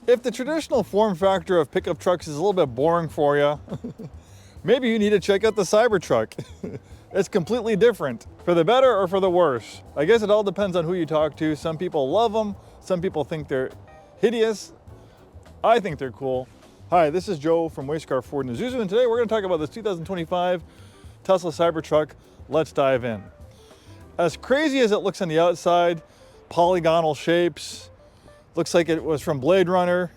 If the traditional form factor of pickup trucks is a little bit boring for you, maybe you need to check out the Cybertruck. It's completely different, for the better or for the worse. I guess it all depends on who you talk to. Some people love them, some people think they're hideous. I think they're cool. Hi, this is Joe from Scarff Ford and Isuzu, and today we're going to talk about this 2025 Tesla Cybertruck. Let's dive in. As crazy as it looks on the outside, polygonal shapes, looks like it was from Blade Runner,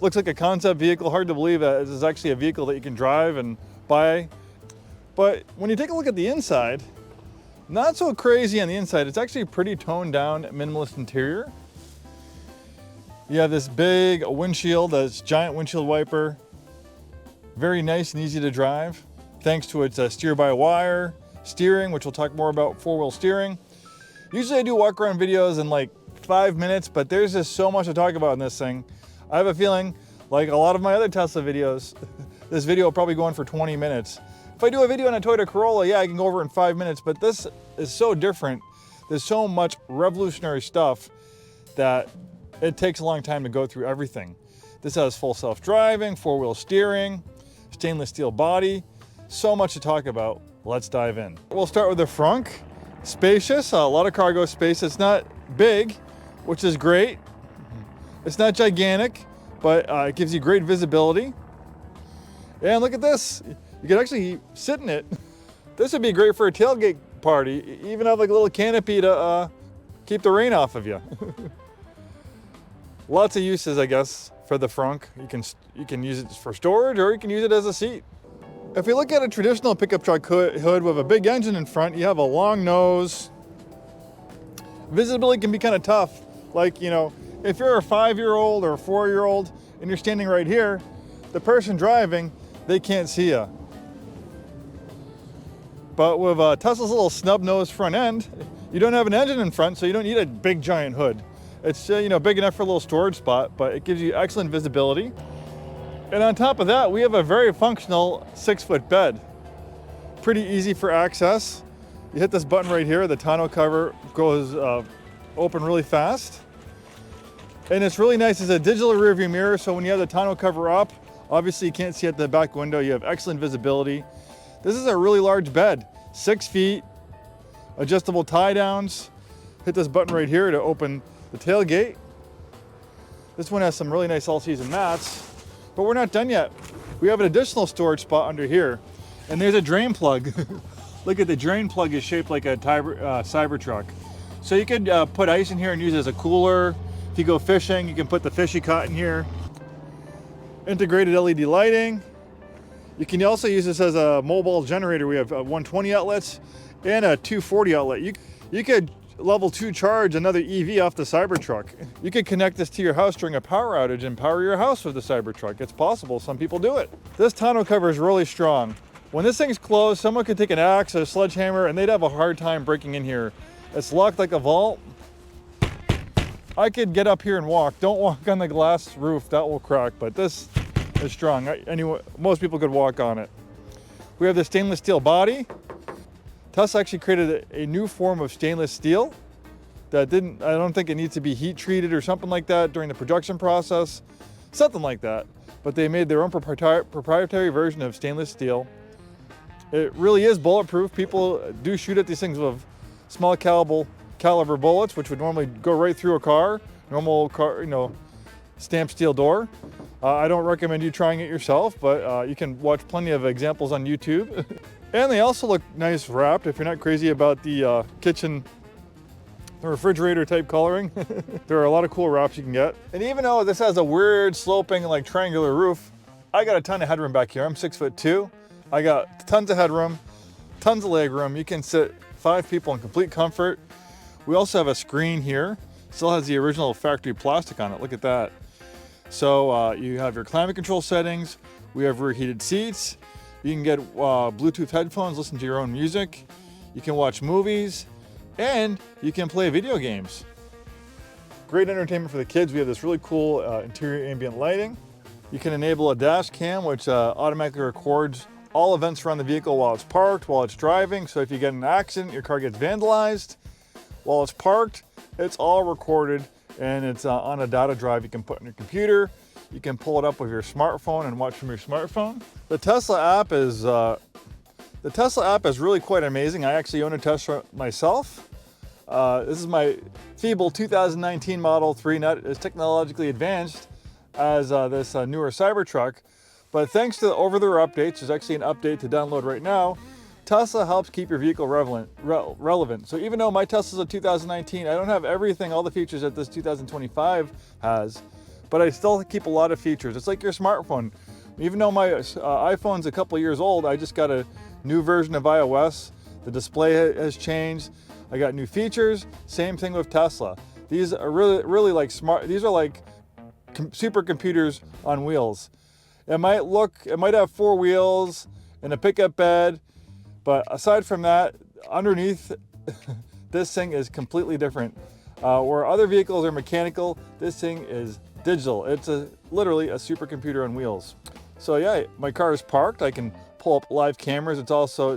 looks like a concept vehicle. Hard to believe that this is actually a vehicle that you can drive and buy. But when you take a look at the inside, not so crazy on the inside. It's actually a pretty toned down, minimalist interior. You have this big windshield, this giant windshield wiper. Very nice and easy to drive, thanks to its steer-by-wire steering, which we'll talk more about four-wheel steering. Usually I do walk-around videos in like 5 minutes, but there's just so much to talk about in this thing. I have a feeling, like a lot of my other Tesla videos, this video will probably go on for 20 minutes. If I do a video on a Toyota Corolla, yeah, I can go over it in 5 minutes, but this is so different. There's so much revolutionary stuff that it takes a long time to go through everything. This has full self-driving, four-wheel steering, stainless steel body, so much to talk about. Let's dive in. We'll start with the frunk. Spacious, a lot of cargo space. It's not big, which is great. It's not gigantic, but it gives you great visibility. And look at this. You can actually sit in it. This would be great for a tailgate party. Even have like a little canopy to keep the rain off of you. Lots of uses, I guess, for the frunk. You can use it for storage, or you can use it as a seat. If we look at a traditional pickup truck hood with a big engine in front, you have a long nose. Visibility can be kind of tough. Like, you know, if you're a 5-year-old or a 4-year-old and you're standing right here, the person driving, they can't see you. But with Tesla's little snub nose front end, you don't have an engine in front, so you don't need a big giant hood. It's you know, big enough for a little storage spot, but it gives you excellent visibility. And on top of that, we have a very functional 6-foot bed. Pretty easy for access. You hit this button right here, the tonneau cover goes open really fast. And it's really nice, it's a digital rearview mirror, so when you have the tonneau cover up, obviously you can't see at the back window, you have excellent visibility. This is a really large bed, 6 feet, adjustable tie downs. Hit this button right here to open the tailgate. This one has some really nice all-season mats, but we're not done yet. We have an additional storage spot under here, and there's a drain plug. Look at the drain plug is shaped like a Cybertruck. So you could put ice in here and use it as a cooler. If you go fishing, you can put the fish you caught in here. Integrated LED lighting. You can also use this as a mobile generator. We have 120 outlets and a 240 outlet. You could level 2 charge another EV off the Cybertruck. You could connect this to your house during a power outage and power your house with the Cybertruck. It's possible, some people do it. This tonneau cover is really strong. When this thing's closed, someone could take an axe or a sledgehammer and they'd have a hard time breaking in here. It's locked like a vault. I could get up here and walk. Don't walk on the glass roof, that will crack, but this is strong. Anyway, most people could walk on it. We have the stainless steel body. Tesla actually created a new form of stainless steel that I don't think it needs to be heat treated or something like that during the production process, something like that. But they made their own proprietary version of stainless steel. It really is bulletproof. People do shoot at these things with small caliber bullets, which would normally go right through a car, normal car, you know, stamped steel door. I don't recommend you trying it yourself, but you can watch plenty of examples on YouTube. And they also look nice wrapped if you're not crazy about the kitchen, the refrigerator type coloring. There are a lot of cool wraps you can get. And even though this has a weird sloping like triangular roof, I got a ton of headroom back here. I'm 6'2". I got tons of headroom, tons of leg room. You can sit 5 people in complete comfort. We also have a screen here. Still has the original factory plastic on it. Look at that. So you have your climate control settings. We have rear heated seats. You can get Bluetooth headphones, listen to your own music. You can watch movies, and you can play video games. Great entertainment for the kids. We have this really cool interior ambient lighting. You can enable a dash cam, which automatically records all events around the vehicle while it's parked, while it's driving. So if you get in an accident, your car gets vandalized, while it's parked, it's all recorded and it's on a data drive you can put in your computer. You can pull it up with your smartphone and watch from your smartphone. The Tesla app is really quite amazing. I actually own a Tesla myself. This is my feeble 2019 Model 3, not as technologically advanced as this newer Cybertruck, but thanks to the over-the-air updates, there's actually an update to download right now. Tesla helps keep your vehicle relevant. So even though my Tesla's a 2019, I don't have everything, all the features that this 2025 has, but I still keep a lot of features. It's like your smartphone. Even though my iPhone's a couple years old, I just got a new version of iOS. The display has changed. I got new features. Same thing with Tesla. These are really like smart. These are like supercomputers on wheels. It might have 4 wheels and a pickup bed, but aside from that, underneath, this thing is completely different. Where other vehicles are mechanical, this thing is digital. It's literally a supercomputer on wheels. So yeah, my car is parked. I can pull up live cameras. It's also,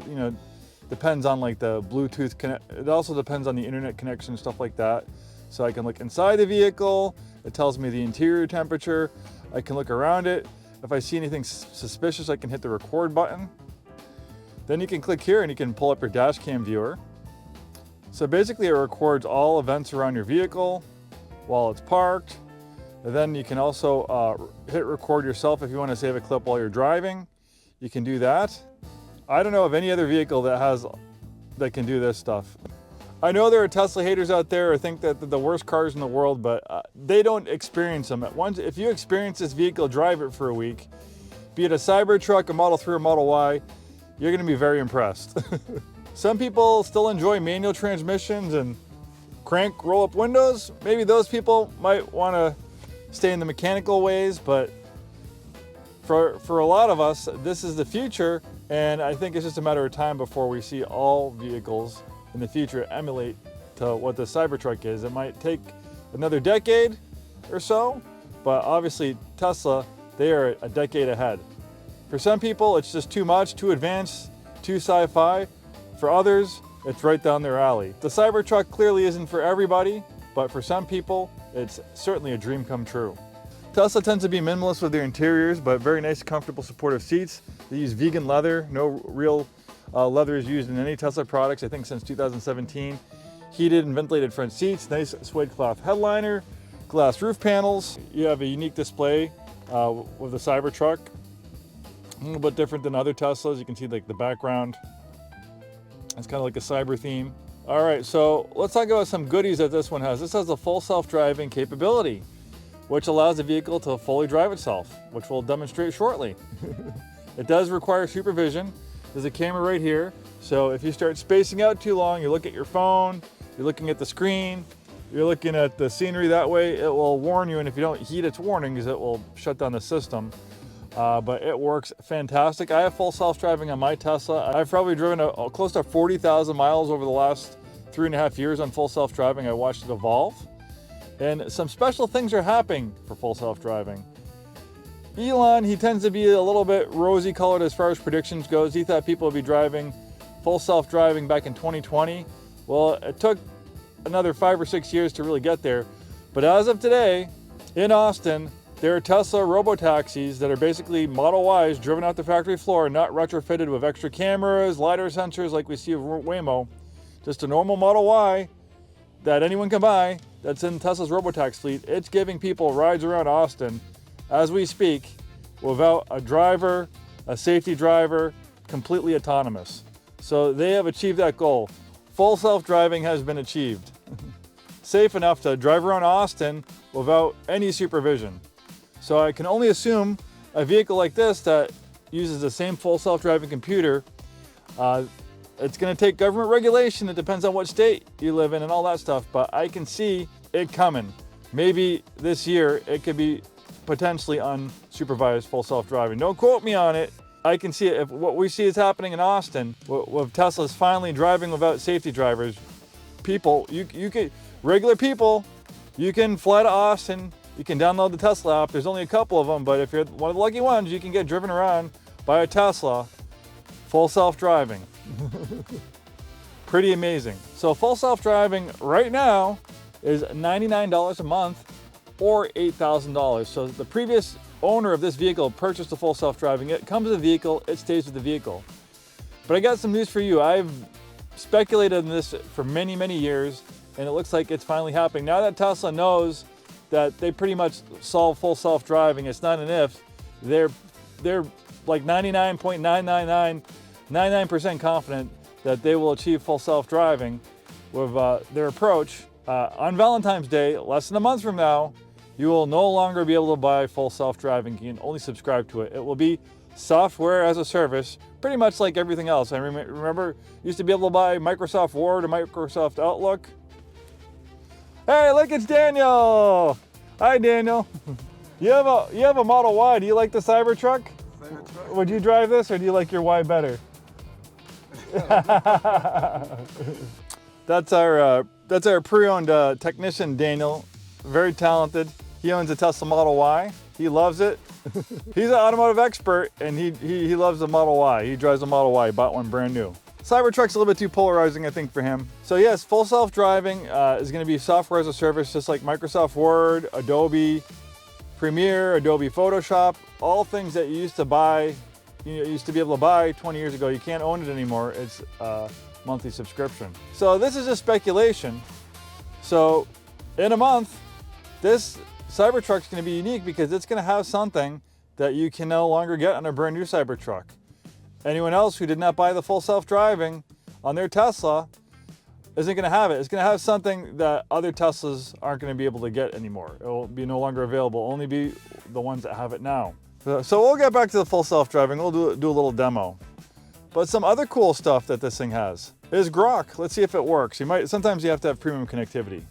depends on like the Bluetooth connect. It also depends on the internet connection, stuff like that. So I can look inside the vehicle. It tells me the interior temperature. I can look around it. If I see anything suspicious, I can hit the record button. Then you can click here and you can pull up your dash cam viewer. So basically it records all events around your vehicle while it's parked. And then you can also hit record yourself if you want to save a clip while you're driving. You can do that. I don't know of any other vehicle that can do this stuff. I know there are Tesla haters out there who think that they're the worst cars in the world, but they don't experience them. If you experience this vehicle, drive it for a week, be it a Cybertruck, a Model 3 or Model Y, you're going to be very impressed. Some people still enjoy manual transmissions and crank roll-up windows. Maybe those people might want to stay in the mechanical ways, but for a lot of us, this is the future, and I think it's just a matter of time before we see all vehicles in the future emulate to what the Cybertruck is. It might take another decade or so, but obviously Tesla, they are a decade ahead. For some people, it's just too much, too advanced, too sci-fi. For others, it's right down their alley. The Cybertruck clearly isn't for everybody, but for some people, it's certainly a dream come true. Tesla tends to be minimalist with their interiors, but very nice, comfortable, supportive seats. They use vegan leather. No real leather is used in any Tesla products, I think since 2017. Heated and ventilated front seats, nice suede cloth headliner, glass roof panels. You have a unique display with the Cybertruck. A little bit different than other Teslas. You can see like the background. It's kind of like a cyber theme. All right, so let's talk about some goodies that this one has. This has a full self-driving capability, which allows the vehicle to fully drive itself, which we'll demonstrate shortly. It does require supervision. There's a camera right here. So if you start spacing out too long, you look at your phone, you're looking at the screen, you're looking at the scenery that way, it will warn you. And if you don't heed its warnings, it will shut down the system. But it works fantastic. I have full self-driving on my Tesla. I've probably driven close to 40,000 miles over the last 3.5 years on full self-driving. I watched it evolve. And some special things are happening for full self-driving. Elon, he tends to be a little bit rosy colored as far as predictions goes. He thought people would be driving full self-driving back in 2020. Well, it took another 5 or 6 years to really get there. But as of today, in Austin, there are Tesla robo-taxis that are basically Model Ys driven out the factory floor, not retrofitted with extra cameras, LiDAR sensors like we see with Waymo. Just a normal Model Y that anyone can buy that's in Tesla's robo-taxi fleet. It's giving people rides around Austin as we speak without a driver, a safety driver, completely autonomous. So they have achieved that goal. Full self-driving has been achieved. Safe enough to drive around Austin without any supervision. So I can only assume a vehicle like this that uses the same full self-driving computer, it's going to take government regulation. It depends on what state you live in and all that stuff, but I can see it coming. Maybe this year it could be potentially unsupervised full self-driving. Don't quote me on it. I can see it. If what we see is happening in Austin, with Tesla's finally driving without safety drivers, people, regular people, you can fly to Austin. You can download the Tesla app. There's only a couple of them, but if you're one of the lucky ones, you can get driven around by a Tesla, full self-driving. Pretty amazing. So full self-driving right now is $99 a month or $8,000. So the previous owner of this vehicle purchased the full self-driving. It comes with the vehicle, it stays with the vehicle. But I got some news for you. I've speculated on this for many, many years, and it looks like it's finally happening. Now that Tesla knows that they pretty much solve full self-driving, it's not an if, they're like 99.99999% confident that they will achieve full self-driving with their approach. On Valentine's Day, less than a month from now, you will no longer be able to buy full self-driving. You can only subscribe to it. It will be software as a service, pretty much like everything else. I remember you used to be able to buy Microsoft Word or Microsoft Outlook. Hey, look, it's Daniel. Hi, Daniel. You have a Model Y. Do you like the Cybertruck? Would you drive this, or do you like your Y better? That's our pre-owned technician, Daniel. Very talented. He owns a Tesla Model Y. He loves it. He's an automotive expert, and he loves the Model Y. He drives a Model Y. He bought one brand new. Cybertruck's a little bit too polarizing, I think, for him. So yes, full self-driving is going to be software as a service, just like Microsoft Word, Adobe Premiere, Adobe Photoshop, all things that you used to buy, you used to be able to buy 20 years ago. You can't own it anymore. It's a monthly subscription. So this is just speculation. So in a month, this Cybertruck's going to be unique because it's going to have something that you can no longer get on a brand new Cybertruck. Anyone else who did not buy the full self-driving on their Tesla isn't going to have it. It's going to have something that other Teslas aren't going to be able to get anymore. It will be no longer available, only be the ones that have it now. So we'll get back to the full self-driving. We'll do a little demo. But some other cool stuff that this thing has is Grok. Let's see if it works. Sometimes you have to have premium connectivity.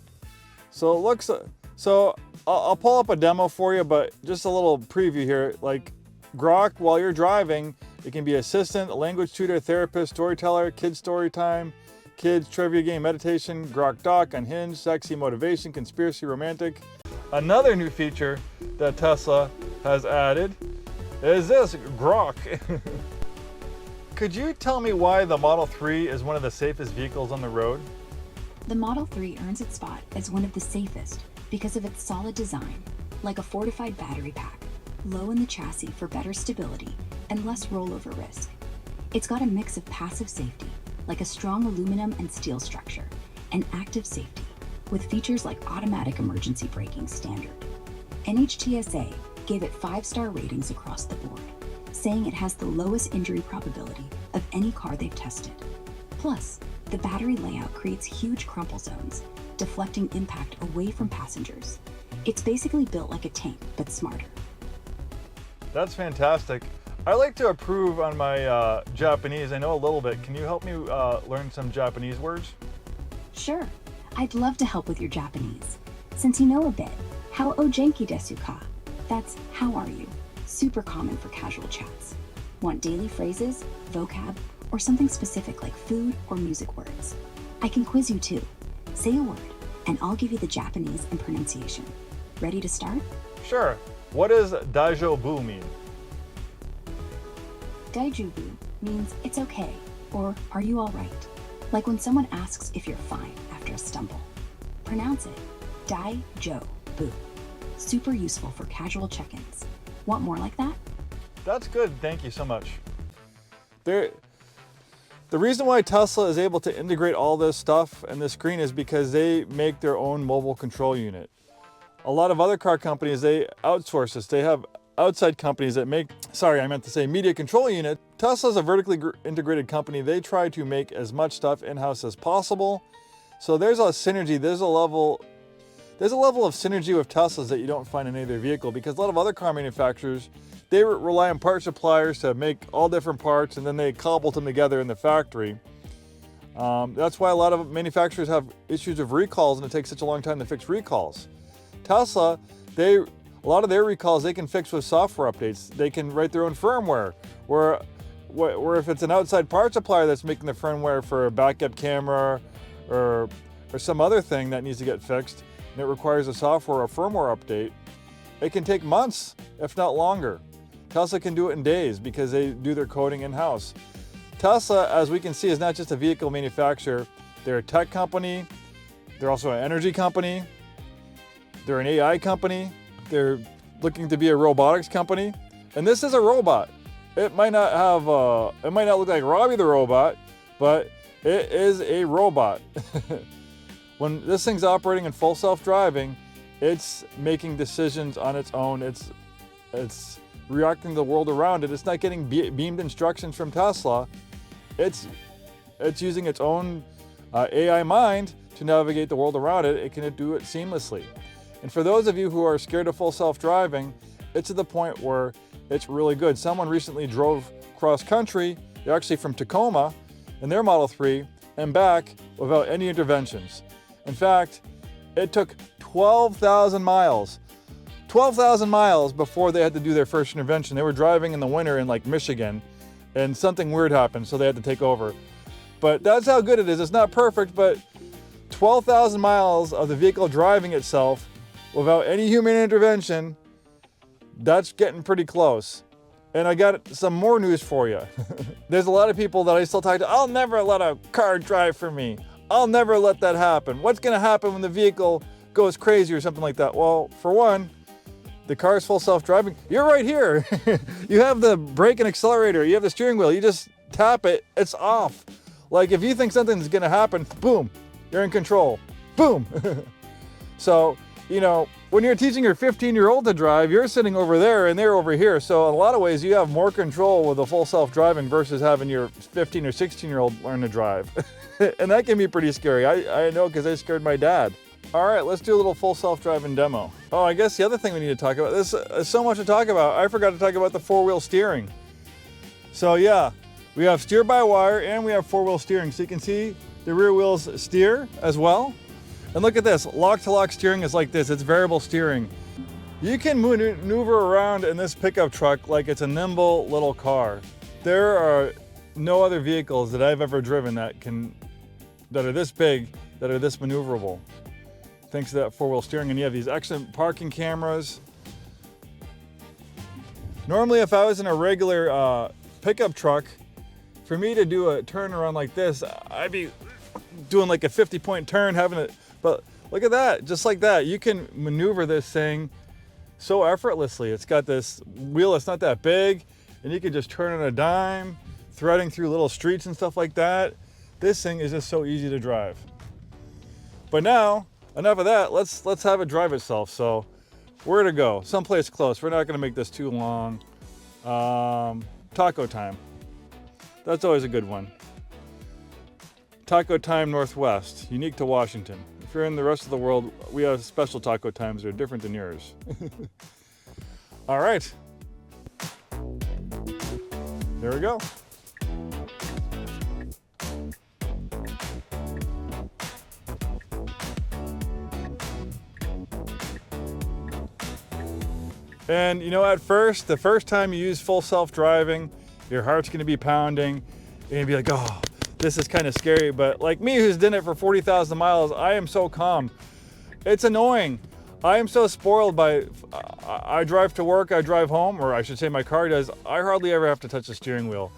So it looks, I'll pull up a demo for you, but just a little preview here. Like Grok, while you're driving, it can be assistant, language tutor, therapist, storyteller, kids story time, kids trivia game, meditation, Grok Doc, unhinged, sexy, motivation, conspiracy, romantic. Another new feature that Tesla has added is this, Grok. Could you tell me why the Model 3 is one of the safest vehicles on the road? The Model 3 earns its spot as one of the safest because of its solid design, like a fortified battery pack, low in the chassis for better stability and less rollover risk. It's got a mix of passive safety, like a strong aluminum and steel structure, and active safety, with features like automatic emergency braking standard. NHTSA gave it 5-star ratings across the board, saying it has the lowest injury probability of any car they've tested. Plus, the battery layout creates huge crumple zones, deflecting impact away from passengers. It's basically built like a tank, but smarter. That's fantastic. I like to improve on my Japanese. I know a little bit. Can you help me learn some Japanese words? Sure, I'd love to help with your Japanese. Since you know a bit, how o genki desu ka? That's how are you? Super common for casual chats. Want daily phrases, vocab, or something specific like food or music words? I can quiz you too. Say a word, and I'll give you the Japanese and pronunciation. Ready to start? Sure. What does daijoubu mean? Daijubu means it's okay, or are you all right? Like when someone asks if you're fine after a stumble. Pronounce it Daijubu. Super useful for casual check-ins. Want more like that? That's good. Thank you so much. The reason why Tesla is able to integrate all this stuff and this screen is because they make their own mobile control unit. A lot of other car companies, they outsource this. They have outside companies that make, media control unit. Tesla's a vertically integrated company. They try to make as much stuff in-house as possible. So there's a synergy, there's a level of synergy with Teslas that you don't find in any other vehicle, because a lot of other car manufacturers, they rely on part suppliers to make all different parts, and then they cobble them together in the factory. That's why a lot of manufacturers have issues of recalls, and it takes such a long time to fix recalls. Tesla, a lot of their recalls they can fix with software updates. They can write their own firmware, where if it's an outside part supplier that's making the firmware for a backup camera or some other thing that needs to get fixed, and it requires a software or firmware update, it can take months, if not longer. Tesla can do it in days because they do their coding in-house. Tesla, as we can see, is not just a vehicle manufacturer. They're a tech company. They're also an energy company. They're an AI company. They're looking to be a robotics company. And this is a robot. It might not look like Robbie the robot, but it is a robot. When this thing's operating in full self-driving, it's making decisions on its own. It's reacting to the world around it. It's not getting beamed instructions from Tesla. It's using its own AI mind to navigate the world around it. It can do it seamlessly. And for those of you who are scared of full self-driving, it's to the point where it's really good. Someone recently drove cross country, they're actually from Tacoma, in their Model 3 and back without any interventions. In fact, it took 12,000 miles. 12,000 miles before they had to do their first intervention. They were driving in the winter in like Michigan and something weird happened, so they had to take over. But that's how good it is. It's not perfect, but 12,000 miles of the vehicle driving itself without any human intervention, that's getting pretty close. And I got some more news for you. There's a lot of people that I still talk to, I'll never let a car drive for me. I'll never let that happen. What's gonna happen when the vehicle goes crazy or something like that? Well, for one, the car's full self-driving. You're right here. You have the brake and accelerator, you have the steering wheel, you just tap it, it's off. Like if you think something's gonna happen, boom, you're in control, boom. So, you know, when you're teaching your 15-year-old to drive, you're sitting over there and they're over here. So in a lot of ways, you have more control with a full self-driving versus having your 15 or 16-year-old learn to drive. And that can be pretty scary. I know because I scared my dad. All right, let's do a little full self-driving demo. Oh, I guess the other thing we need to talk about, there's so much to talk about. I forgot to talk about the four-wheel steering. So yeah, we have steer-by-wire and we have four-wheel steering. So you can see the rear wheels steer as well. And look at this, lock-to-lock steering is like this, it's variable steering. You can maneuver around in this pickup truck like it's a nimble little car. There are no other vehicles that I've ever driven that are this big, that are this maneuverable. Thanks to that four-wheel steering, and you have these excellent parking cameras. Normally, if I was in a regular pickup truck, for me to do a turnaround like this, I'd be doing like a 50-point turn, having it. But look at that, just like that. You can maneuver this thing so effortlessly. It's got this wheel that's not that big, and you can just turn on a dime, threading through little streets and stuff like that. This thing is just so easy to drive. But now, enough of that, let's have it drive itself. So where to go? Someplace close. We're not gonna make this too long. Taco time. That's always a good one. Taco time Northwest, unique to Washington. If you're in the rest of the world, we have special taco times that are different than yours. All right. There we go. And you know, at first, the first time you use full self-driving, your heart's gonna be pounding, and you'll be like, oh, this is kind of scary. But like me, who's done it for 40,000 miles, I am so calm. It's annoying. I am so spoiled by, I drive to work, I drive home, or I should say my car does. I hardly ever have to touch the steering wheel.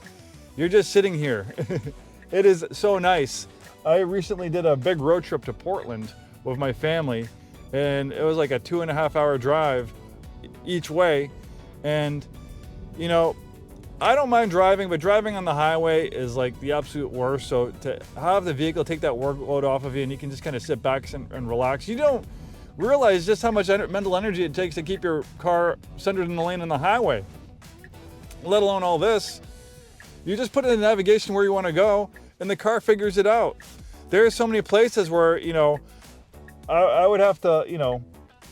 You're just sitting here. It is so nice. I recently did a big road trip to Portland with my family, and it was like a 2.5-hour drive each way. And you know, I don't mind driving, but driving on the highway is like the absolute worst. So to have the vehicle take that workload off of you and you can just kind of sit back and relax, you don't realize just how much mental energy it takes to keep your car centered in the lane on the highway, let alone all this. You just put it in navigation where you want to go and the car figures it out. There's so many places where, you know, I would have to, you know,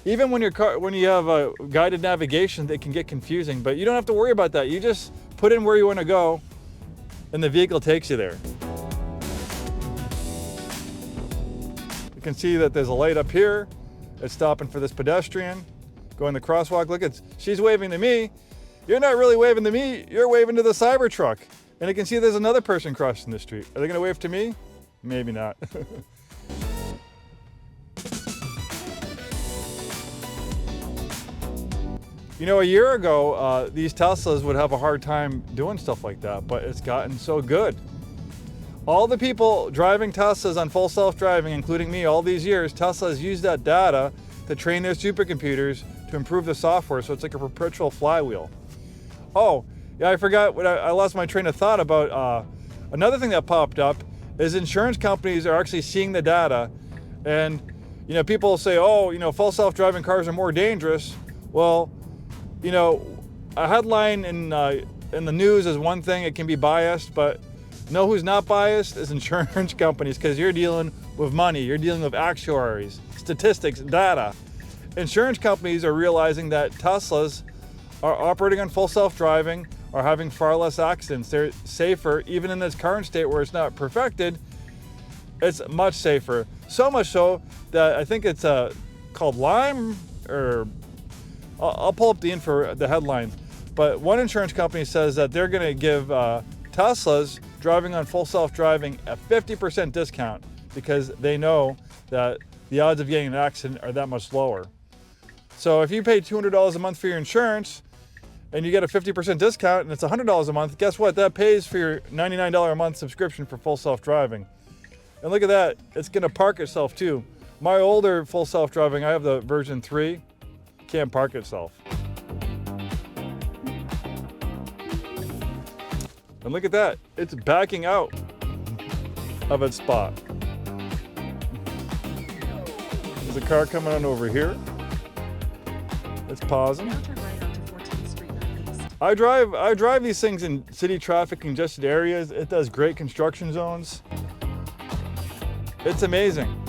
even when you have a guided navigation, it can get confusing, but you don't have to worry about that. You just put in where you want to go and the vehicle takes you there. You can see that there's a light up here. It's stopping for this pedestrian going the crosswalk. Look, she's waving to me. You're not really waving to me, you're waving to the Cybertruck. And you can see there's another person crossing the street. Are they gonna wave to me? Maybe not. You know, a year ago, these Teslas would have a hard time doing stuff like that, but it's gotten so good. All the people driving Teslas on full self-driving, including me, all these years, Tesla has used that data to train their supercomputers to improve the software, so it's like a perpetual flywheel. Oh, yeah, I forgot, I lost my train of thought about another thing that popped up is insurance companies are actually seeing the data, and people say, oh, full self-driving cars are more dangerous. Well, a headline in the news is one thing, it can be biased, but know who's not biased is insurance companies, because you're dealing with money, you're dealing with actuaries, statistics, data. Insurance companies are realizing that Teslas are operating on full self-driving, are having far less accidents. They're safer, even in its current state where it's not perfected, it's much safer. So much so that I think it's called Lime, or I'll pull up the info, the headline. But one insurance company says that they're gonna give Teslas driving on full self-driving a 50% discount because they know that the odds of getting an accident are that much lower. So if you pay $200 a month for your insurance and you get a 50% discount and it's $100 a month, guess what? That pays for your $99 a month subscription for full self-driving. And look at that, it's gonna park itself too. My older full self-driving, I have the version 3, can't park itself. And look at that, it's backing out of its spot. There's a car coming on over here. It's pausing. I drive these things in city traffic congested areas. It does great construction zones. It's amazing.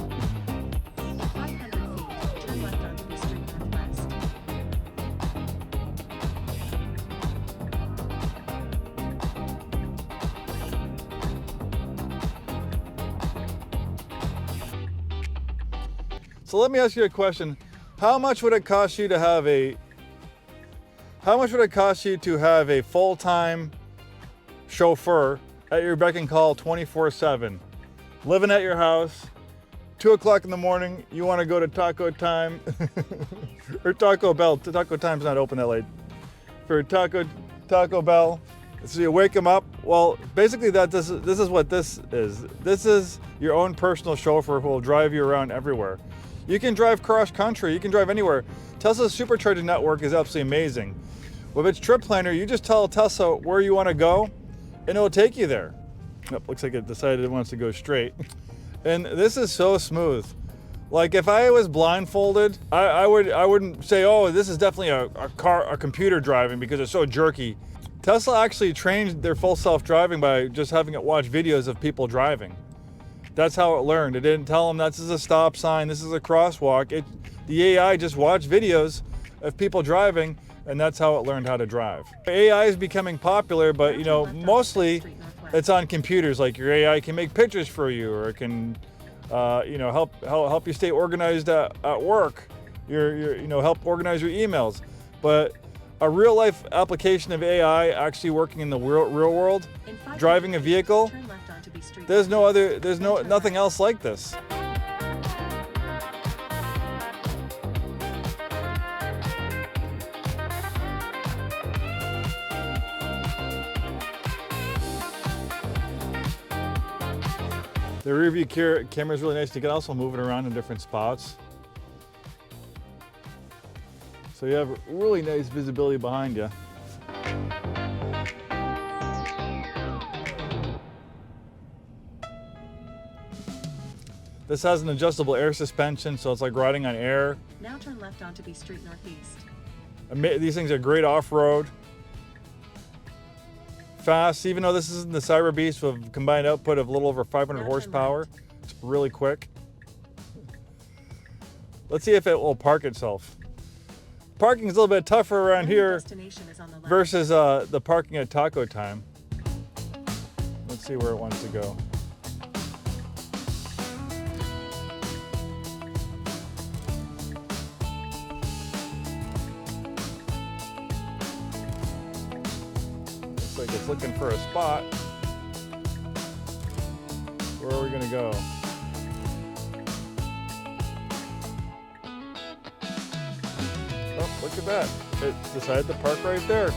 So let me ask you a question. How much would it cost you to have a full-time chauffeur at your beck and call 24/7, living at your house, 2 o'clock in the morning, you want to go to Taco Time, or Taco Bell. Taco Time's not open that late. For Taco Bell, so you wake them up. Well, basically this is what this is. This is your own personal chauffeur who will drive you around everywhere. You can drive cross country, you can drive anywhere. Tesla's supercharging network is absolutely amazing. With its trip planner, you just tell Tesla where you want to go and it'll take you there. Oh, looks like it decided it wants to go straight. And this is so smooth. Like if I was blindfolded, I wouldn't say, oh, this is definitely a computer driving because it's so jerky. Tesla actually trained their full self-driving by just having it watch videos of people driving. That's how it learned. It didn't tell them this is a stop sign, this is a crosswalk. The AI just watched videos of people driving, and that's how it learned how to drive. AI is becoming popular, but mostly it's on computers. Like your AI can make pictures for you, or it can help you stay organized at work. Help organize your emails. But a real life application of AI actually working in the real world, driving a vehicle, there's nothing else like this. The rear view camera is really nice. You can also move it around in different spots. So you have really nice visibility behind you. This has an adjustable air suspension, so it's like riding on air. Now turn left onto B Street Northeast. These things are great off-road. Fast, even though this isn't the Cyber Beast with combined output of a little over 500 horsepower, it's really quick. Let's see if it will park itself. Parking is a little bit tougher around here versus the parking at Taco Time. Let's see where it wants to go. Looks like it's looking for a spot. Where are we gonna go? Oh, look at that. It decided to park right there.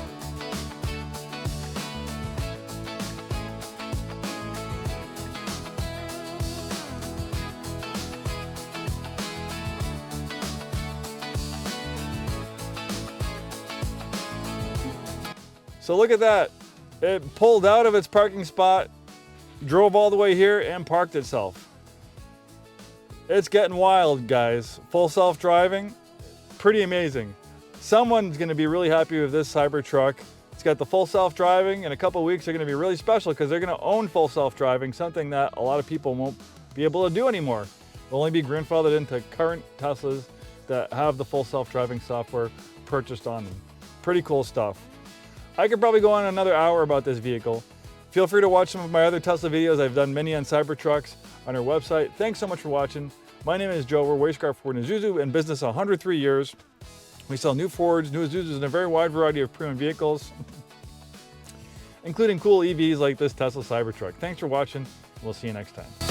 So look at that. It pulled out of its parking spot, drove all the way here and parked itself. It's getting wild, guys. Full self-driving, pretty amazing. Someone's gonna be really happy with this Cybertruck. It's got the full self-driving. In a couple of weeks, they're gonna be really special because they're gonna own full self-driving, something that a lot of people won't be able to do anymore. They'll only be grandfathered into current Teslas that have the full self-driving software purchased on them. Pretty cool stuff. I could probably go on another hour about this vehicle. Feel free to watch some of my other Tesla videos. I've done many on Cybertrucks on our website. Thanks so much for watching. My name is Joe. We're Scarff Ford and Isuzu, in business 103 years. We sell new Fords, new Isuzus, and a very wide variety of pre-owned vehicles, including cool EVs like this Tesla Cybertruck. Thanks for watching. We'll see you next time.